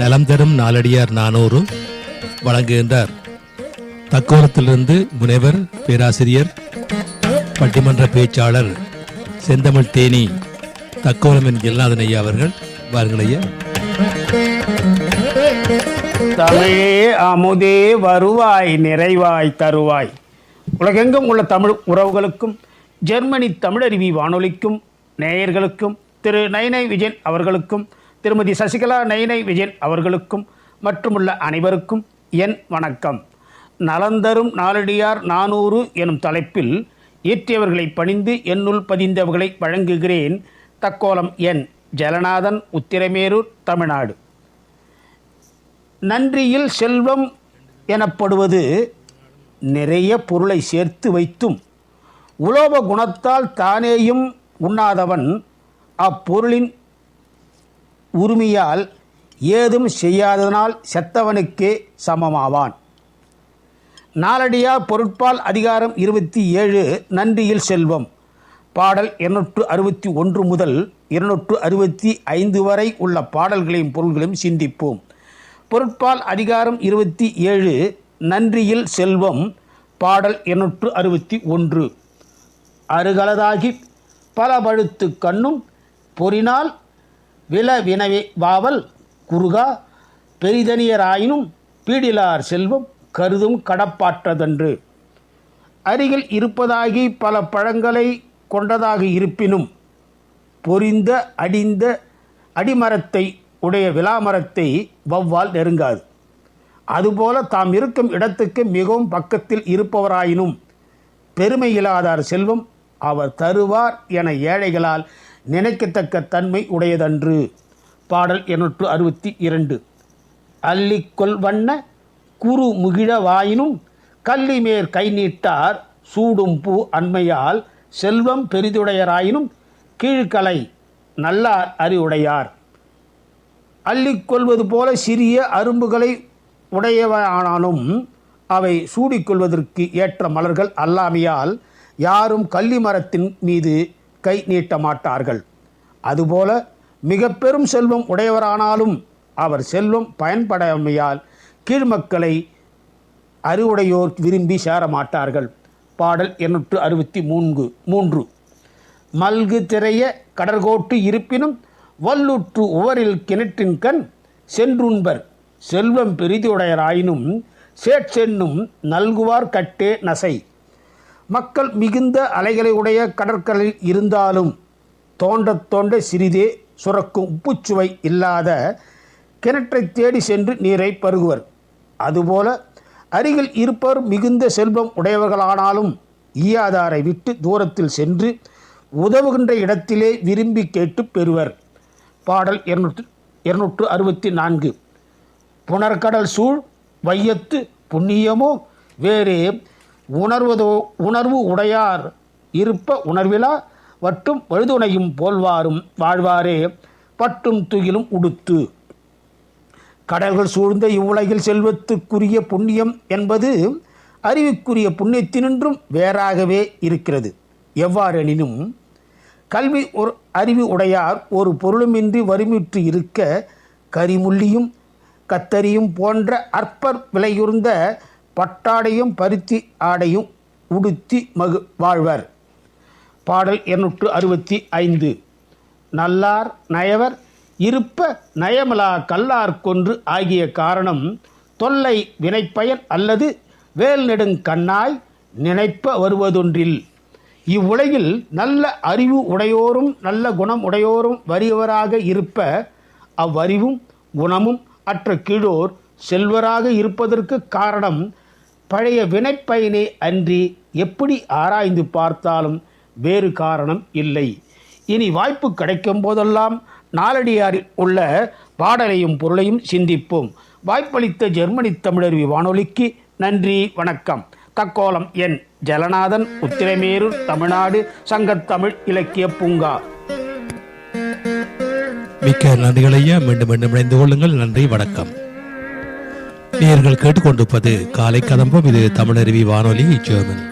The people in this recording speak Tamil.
நலம் தரும் நாலடியார் 400 வழங்குகின்றார். தக்கோலத்திலிருந்து முனைவர் பேராசிரியர் பட்டிமன்ற பேச்சாளர் செந்தமிழ் தேனி தக்கோலம் ஜெல்லாதன் ஐயா அவர்கள். வாருங்கள் ஐயா. தமிழே அமுதே வருவாய் நிறைவாய் தருவாய். உலகெங்கும் உள்ள தமிழ் உறவுகளுக்கும் ஜெர்மனி தமிழருவி வானொலிக்கும் நேயர்களுக்கும் திரு நைனை விஜயன் அவர்களுக்கும் திருமதி சசிகலா நைனை விஜயன் அவர்களுக்கும் மற்றுமுள்ள அனைவருக்கும் என் வணக்கம். நலந்தரும் நாலடியார் 400 எனும் தலைப்பில் இயற்றியவர்களை பணிந்து என்னுள் பதிந்தவர்களை வழங்குகிறேன். தக்கோலம் என் ஜலநாதன், உத்திரமேரூர், தமிழ்நாடு. நன்றியில் செல்வம் எனப்படுவது நிறைய பொருளை சேர்த்து வைத்தும் உலோப குணத்தால் தானேயும் உண்ணாதவன் அப்பொருளின் உரிமையால் ஏதும் செய்யாததனால் செத்தவனுக்கே சமமாவான். நாலடியார் பொருட்பால் அதிகாரம் 27 நன்றியில் செல்வம். பாடல் 261 முதல் 265 வரை உள்ள பாடல்களையும் பொருள்களையும் சிந்திப்போம். பொருட்பால் அதிகாரம் 27 நன்றியில் செல்வம். பாடல் 261. அருகலதாகி பல பழுத்து கண்ணும் பொறினால் வில வினவே வாவல் குறுகா பெரிதனியராயினும் பீடிலார் செல்வம் கருதும் கடப்பாற்றதன்று. அருகில் இருப்பதாகி பல பழங்களை கொண்டதாக இருப்பினும் பொறிந்த அடிந்த அடிமரத்தை உடைய விலாமரத்தை வௌவால் நெருங்காது. அதுபோல தாம் இருக்கும் இடத்துக்கு மிகவும் பக்கத்தில் இருப்பவராயினும் பெருமை இல்லாதார் செல்வம் அவர் தருவார் என ஏழைகளால் நினைக்கத்தக்க தன்மை உடையதன்று. பாடல் 262. அள்ளிக்கொள் வண்ண குறு முகிழ வாயினும் கல்லிமேற் கை நீட்டார் சூடும் பூ அண்மையால் செல்வம் பெரிதுடையராயினும் கீழ்கலை நல்லார் அறிவுடையார். அள்ளிக்கொள்வது போல சிறிய அரும்புகளை உடையவனானாலும் அவை சூடிக்கொள்வதற்கு ஏற்ற மலர்கள் அல்லாமையால் யாரும் கள்ளி மரத்தின் மீது கை நீட்ட மாட்டார்கள். அதுபோல மிக பெரும் செல்வம் உடையவரானாலும் அவர் செல்வம் பயன்படாமையால் கீழ்மக்களை அறிவுடையோர் விரும்பி சேர மாட்டார்கள். பாடல் 263. மல்கு திரைய கடற்கோட்டு இருப்பினும் வல்லுற்று உவரில் கிணற்றின் கண் சென்றுண்பர் செல்வம் பெரிதுடையராயினும் சேட்சென்னும் நல்குவார் கட்டே நசை. மக்கள் மிகுந்த அலைகளை உடைய கடற்கரையில் இருந்தாலும் தோண்ட தோண்ட சிறிதே சுரக்கும் உப்புச்சுவை இல்லாத கிணற்றை தேடி சென்று நீரை பருகுவர். அதுபோல அருகில் இருப்பவர் மிகுந்த செல்வம் உடையவர்களானாலும் ஈயாதாரை விட்டு தூரத்தில் சென்று உதவுகின்ற இடத்திலே விரும்பி கேட்டு பெறுவர். பாடல் 264. புனர்கடல் சூழ் வையத்து புண்ணியமோ வேறே உணர்வு உடையார் இருப்ப உணர்விலா வட்டும் வழுதுணையும் போல்வாரும் வாழ்வாரே பட்டும் துகிலும் உடுத்து. கடல்கள் சூழ்ந்த இவ்வுலகில் செல்வத்துக்குரிய புண்ணியம் என்பது அறிவுக்குரிய புண்ணியத்தினின்றும் வேறாகவே இருக்கிறது. எவ்வாறெனினும் கல்வி ஒரு அறிவு உடையார் ஒரு பொருளுமின்றி வறுமிற்று இருக்க கரிமுள்ளியும் கத்தரியும் போன்ற அற்பர் விலையுறந்த பட்டாடையும் பருத்தி ஆடையும் உடுத்தி வாழ்வர். பாடல் 265. நல்லார் நயவர் இருப்ப நயமலா கல்லார் கொன்று ஆகிய காரணம் தொல்லை வினைப்பயன் அல்லது வேல் நெடுங்கண்ணாய் நினைப்ப வருவதொன்றில். இவ்வுலகில் நல்ல அறிவு உடையோரும் நல்ல குணம் உடையோரும் வறியவராக இருப்ப அவ்வறிவும் குணமும் அற்ற கீழோர் செல்வராக இருப்பதற்கு காரணம் பழைய வினைப்பயனே அன்றி எப்படி ஆராய்ந்து பார்த்தாலும் வேறு காரணம் இல்லை. இனி வாய்ப்பு கிடைக்கும் போதெல்லாம் நாலடியாரில் உள்ள பாடலையும் பொருளையும் சிந்திப்போம். வாய்ப்பளித்த ஜெர்மனி தமிழருவி வானொலிக்கு நன்றி, வணக்கம். தக்கோலம் என் ஜலநாதன், உத்திரமேரூர், தமிழ்நாடு, சங்கத்தமிழ் இலக்கிய பூங்கா. மிக்க நன்றிகளையா. மீண்டும் மீண்டும் இணைந்து கொள்ளுங்கள். நன்றி, வணக்கம். நேயர்கள் கேட்டுக்கொண்டிருப்பது காலை கதம்பம். இது தமிழருவி வானொலி, ஜெர்மனி.